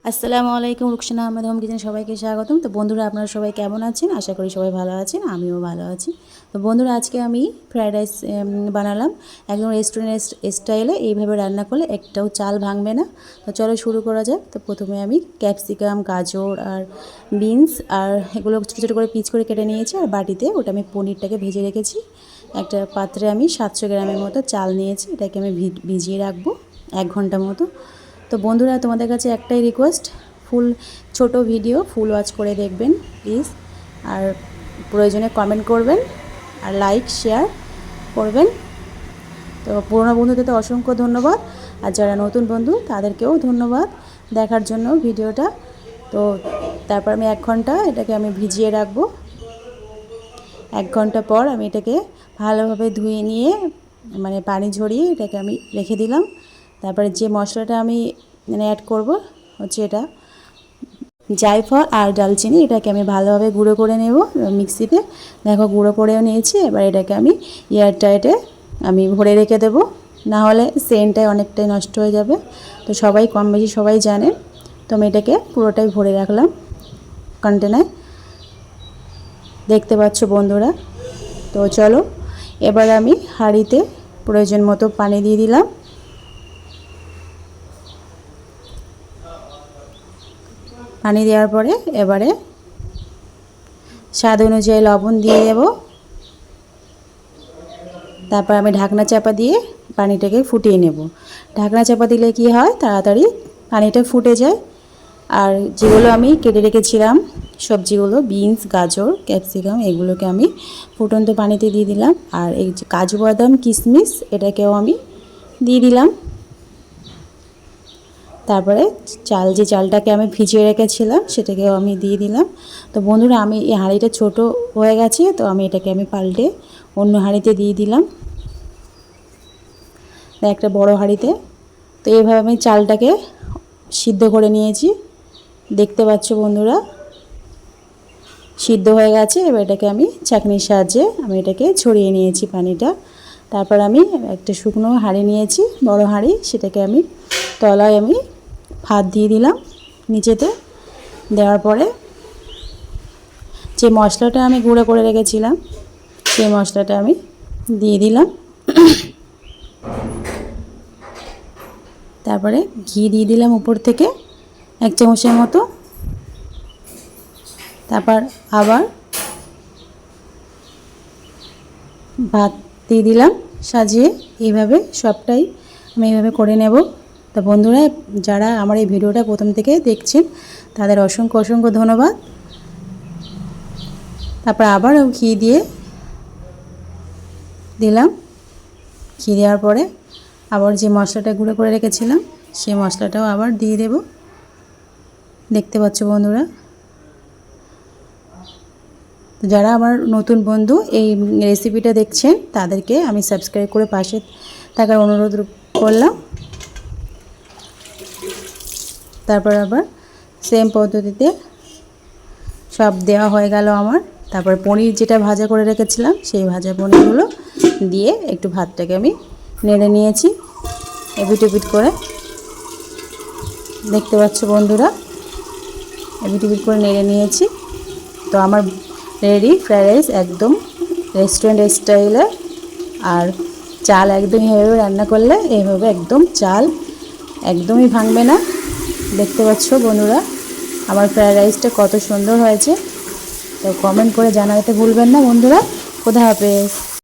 আসসালামু আলাইকুম, রুকসানা আহমেদ হোম কিচেনে সবাইকে স্বাগতম। তো বন্ধুরা, আপনারা সবাই কেমন আছেন? আশা করি সবাই ভালো আছেন, আমিও ভালো আছি। তো বন্ধুরা, আজকে আমি ফ্রায়েড রাইস বানালাম একদম রেস্টুরেন্ট স্টাইলে। এইভাবে রান্না করলে একটাও চাল ভাঙবে না। তো চলো শুরু করা যাক। তো প্রথমে আমি ক্যাপসিকাম, গাজর আর বিনস আর এগুলো ছোটো ছোটো করে পিস করে কেটে নিয়েছি। আর বাটিতে ওটা আমি পনিরটাকে ভেজে রেখেছি। একটা পাত্রে আমি 700 গ্রামের মতো চাল নিয়েছি, এটাকে আমি ভিজিয়ে রাখবো 1 ঘন্টা মতো। তো বন্ধুরা, তোমাদের কাছে একটাই রিকোয়েস্ট, ছোট ভিডিও ফুল ওয়াচ করে দেখবেন প্লিজ। আর প্রয়োজনে কমেন্ট করবেন আর লাইক শেয়ার করবেন। তো পুরনো বন্ধুদের তো অসংখ্য ধন্যবাদ, আর যারা নতুন বন্ধু তাদেরকেও ধন্যবাদ দেখার জন্য ভিডিওটা। তো তারপর আমি 1 ঘন্টা এটাকে আমি ভিজিয়ে রাখবো। 1 ঘন্টা পর আমি এটাকে ভালোভাবে ধুয়ে নিয়ে মানে পানি ঝরিয়ে এটাকে আমি রেখে দিলাম। তারপরে যে মশলাটা আমি অ্যাড করব হচ্ছে এটা জায়ফল আর ডালচিনি। এটাকে আমি ভালোভাবে গুঁড়ো করে নেব মিক্সিতে। দেখো গুঁড়ো করেও নিয়েছি। এবার এটাকে আমি এয়ারটাইটে আমি ভরে রেখে দেবো, না হলে সেন্টটাই অনেকটাই নষ্ট হয়ে যাবে। তো সবাই কম বেশি সবাই জানে। তো আমি এটাকে পুরোটাই ভরে রাখলাম কন্টেনারে, দেখতে পাচ্ছ বন্ধুরা। তো চলো এবার আমি হাঁড়িতে প্রয়োজন মতো পানি দিয়ে দিলাম। পানি দেওয়ার পরে এবারে স্বাদ অনুযায়ী লবণ দিয়ে দেব। তারপর আমি ঢাকনা চাপা দিয়ে পানিটাকে ফুটিয়ে নেব। ঢাকনা চাপা দিলে কি হয়, তাড়াতাড়ি পানিটা ফুটে যায়। আর যেগুলো আমি কেটে রেখেছিলাম সবজিগুলো, বিনস, গাজর, ক্যাপসিকাম, এগুলোকে আমি ফুটন্ত পানিতে দিয়ে দিলাম। আর এই যে কাজু বাদাম, কিশমিশ, এটাকেও আমি দিয়ে দিলাম। তারপরে যে চালটাকে আমি ভিজিয়ে রেখেছিলাম সেটাকেও আমি দিয়ে দিলাম। তো বন্ধুরা, আমি এই হাঁড়িটা ছোট হয়ে গেছে, তো আমি এটাকে আমি পাল্টে অন্য হাঁড়িতে দিয়ে দিলাম, একটা বড় হাঁড়িতে। তো এইভাবে আমি চালটাকে সিদ্ধ করে নিয়েছি, দেখতে পাচ্ছ বন্ধুরা সিদ্ধ হয়ে গেছে। এবার এটাকে আমি ছাঁকনির সাহায্যে আমি এটাকে ছড়িয়ে নিয়েছি পানিটা। তারপর আমি একটা শুকনো হাঁড়ি নিয়েছি, বড় হাঁড়ি, সেটাকে আমি তলায় আমি ভাত দিয়ে দিলাম নিচেতে। দেওয়ার পরে যে মশলাটা আমি গুঁড়ো করে রেখেছিলাম সেই মশলাটা আমি দিয়ে দিলাম। তারপরে ঘি দিয়ে দিলাম উপর থেকে 1 চামচের মতো। তারপর আবার ভাত দিয়ে দিলাম সাজিয়ে। এইভাবে সবটাই আমি এইভাবে করে নেব। তো বন্ধুরা, যারা আমার এই ভিডিওটা প্রথম থেকে দেখছেন তাদের অসংখ্য অসংখ্য ধন্যবাদ। তারপর আবার ঘি দিয়ে দিলাম। ঘি দেওয়ার পরে আবার যে মশলাটা গুঁড়ো করে রেখেছিলাম সেই মশলাটাও আবার দিয়ে দেব, দেখতে পাচ্ছ বন্ধুরা। যারা আমার নতুন বন্ধু এই রেসিপিটা দেখছেন তাদেরকে আমি সাবস্ক্রাইব করে পাশে থাকার অনুরোধ করলাম। তারপর আবার সেম পদ্ধতিতে সব দেওয়া হয়ে গেল আমার। তারপর পনির যেটা ভাজা করে রেখেছিলাম সেই ভাজা পনিরগুলো দিয়ে একটু ভাতটাকে আমি নেড়ে নিয়েছি এপিট ওপিট করে, দেখতে পাচ্ছ বন্ধুরা, এপিট ওপিট করে নেড়ে নিয়েছি। তো আমার রেডি ফ্রায়েড রাইস একদম রেস্টুরেন্ট স্টাইলে। আর চাল একদম এভাবে রান্না করলে এইভাবে একদম চাল একদমই ভাঙবে না। দেখতে পাচ্ছ বন্ধুরা আমার ফ্রায়েড রাইসটা কত সুন্দর হয়েছে। তো কমেন্ট করে জানাতে ভুলবেন না বন্ধুরা। খোদা হাফেজ।